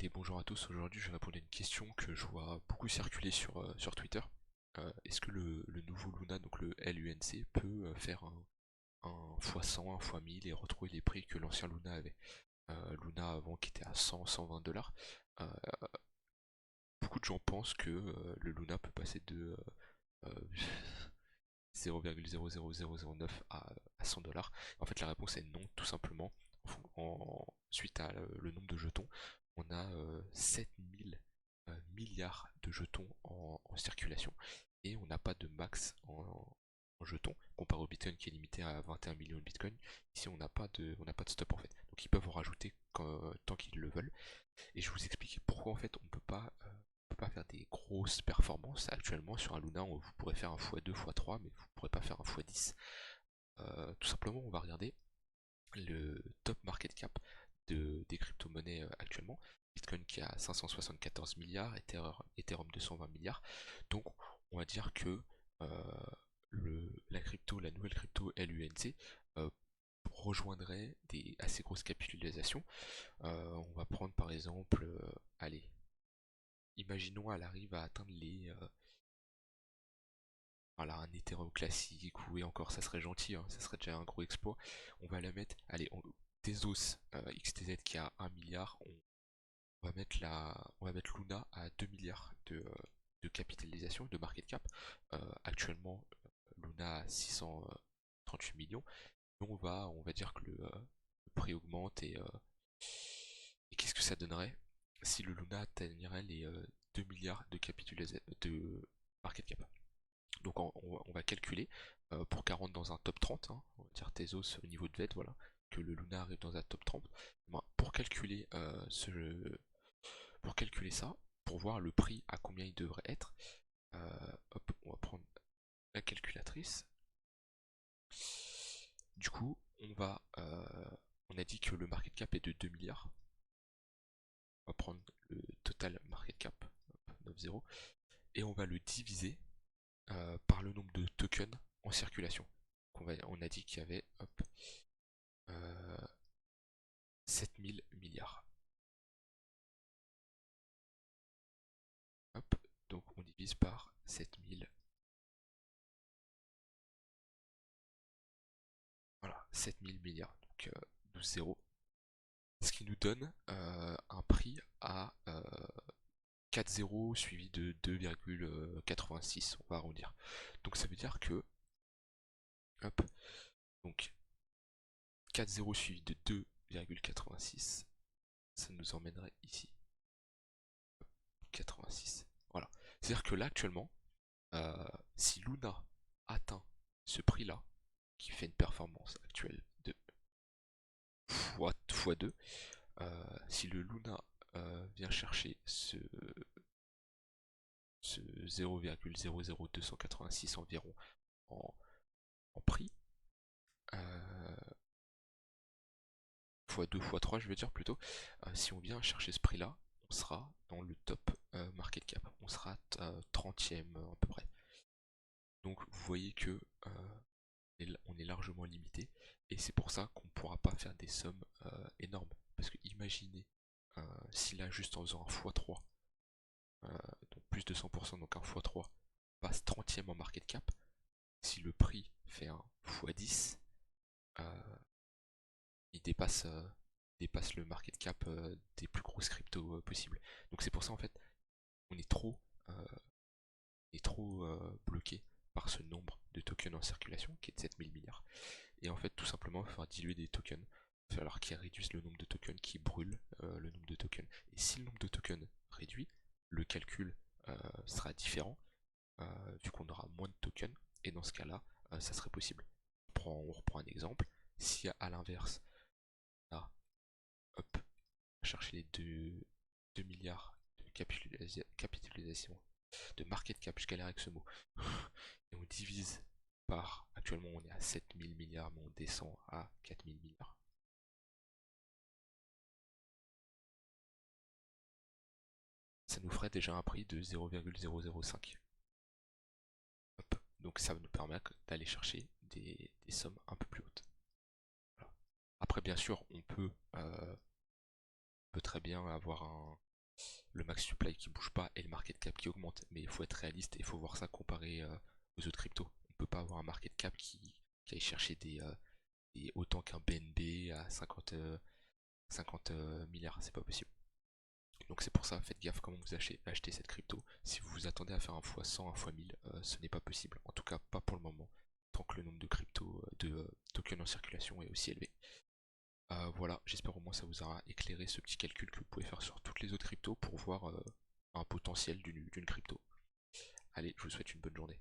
Et bonjour à tous, aujourd'hui je vais répondre à une question que je vois beaucoup circuler sur Twitter. Est-ce que le nouveau Luna, donc le LUNC, peut faire un x100, un x1000 et retrouver les prix que l'ancien Luna avait? Luna avant qui était à 100, 120 dollars. Euh, Beaucoup de gens pensent que le Luna peut passer de 0,00009 à 100 dollars. En fait la réponse est non, tout simplement. Suite à le nombre de jetons, on a 7000 milliards de jetons en circulation et on n'a pas de max en jetons comparé au Bitcoin qui est limité à 21 millions de Bitcoin. Ici on n'a pas de stop en fait, donc ils peuvent en rajouter tant qu'ils le veulent. Et je vous explique pourquoi en fait on peut pas faire des grosses performances actuellement sur un Luna. Vous pourrez faire un x2 x3 mais vous pourrez pas faire un x10. Tout simplement on va regarder le top market cap des crypto-monnaies actuellement. Bitcoin qui a 574 milliards, Ethereum 220 milliards. Donc on va dire que la nouvelle crypto LUNC rejoindrait des assez grosses capitalisations. On va prendre par exemple, allez, imaginons elle arrive à atteindre voilà, un Ethereum classique, ou et encore ça serait gentil, hein, ça serait déjà un gros exploit. On va la mettre, allez, Tezos XTZ qui a 1 milliard, on va mettre Luna à 2 milliards de capitalisation, de market cap. Actuellement, Luna a 638 millions. Et on va dire que le prix augmente et qu'est-ce que ça donnerait si le Luna atteignerait les 2 milliards de market cap. Donc on va calculer pour qu'elle rentre dans un top 30, hein, on va dire Tezos au niveau de VET, voilà, que le Luna arrive dans un top 30. Bon, pour calculer ça, pour voir le prix à combien il devrait être, hop, on va prendre la calculatrice. Du coup, on a dit que le market cap est de 2 milliards. On va prendre le total market cap, hop, 9,0, et on va le diviser par le nombre de tokens en circulation. On a dit qu'il y avait hop, 7000 milliards. Hop, donc on divise par 7000. Voilà, 7000 milliards. Donc 12 zéros. Ce qui nous donne un prix à 4 zéros suivi de 2,86. On va arrondir. Donc ça veut dire que, hop, donc 4 zéros suivi de 2,86, ça nous emmènerait ici. 86. Voilà. C'est-à-dire que là actuellement, si Luna atteint ce prix-là, qui fait une performance actuelle de x2, si le Luna vient chercher ce 0,00286 environ en, en prix, x2, x3 je veux dire plutôt, si on vient chercher ce prix-là, on sera dans le top market cap, on sera 30e à peu près. Donc vous voyez que on est largement limité et c'est pour ça qu'on ne pourra pas faire des sommes énormes. Parce que imaginez si là juste en faisant un x3, donc plus de 100%, donc un x3, passe 30e en market cap, si le prix fait un x10, il dépasse le market cap des plus grosses cryptos possibles. Donc c'est pour ça en fait, on est trop, euh, bloqué par ce nombre de tokens en circulation qui est de 7000 milliards. Et en fait, tout simplement, il va falloir diluer des tokens. Il va falloir qu'ils réduisent le nombre de tokens, qui brûlent le nombre de tokens. Et si le nombre de tokens réduit, le calcul sera différent, vu qu'on aura moins de tokens. Et dans ce cas-là, ça serait possible. On reprend un exemple. Si à l'inverse, là, hop, on va chercher les 2 milliards de capitalisation, de market cap, je galère avec ce mot, et on divise par, actuellement on est à 7000 milliards, mais on descend à 4000 milliards. Ça nous ferait déjà un prix de 0,005. Hop. Donc ça va nous permettre d'aller chercher des sommes un peu plus hautes. Voilà. Après bien sûr on peut très bien avoir le max supply qui bouge pas et le market cap qui augmente. Mais il faut être réaliste et il faut voir ça comparé aux autres cryptos. On peut pas avoir un market cap qui aille chercher autant qu'un BNB à 50 milliards, c'est pas possible. Donc c'est pour ça, faites gaffe comment vous achetez cette crypto. Si vous vous attendez à faire un x 100, un x 1000, ce n'est pas possible. En tout cas, pas pour le moment, tant que le nombre de crypto, de tokens en circulation est aussi élevé. Voilà, j'espère au moins ça vous aura éclairé ce petit calcul que vous pouvez faire sur toutes les autres cryptos pour voir un potentiel d'une crypto. Allez, je vous souhaite une bonne journée.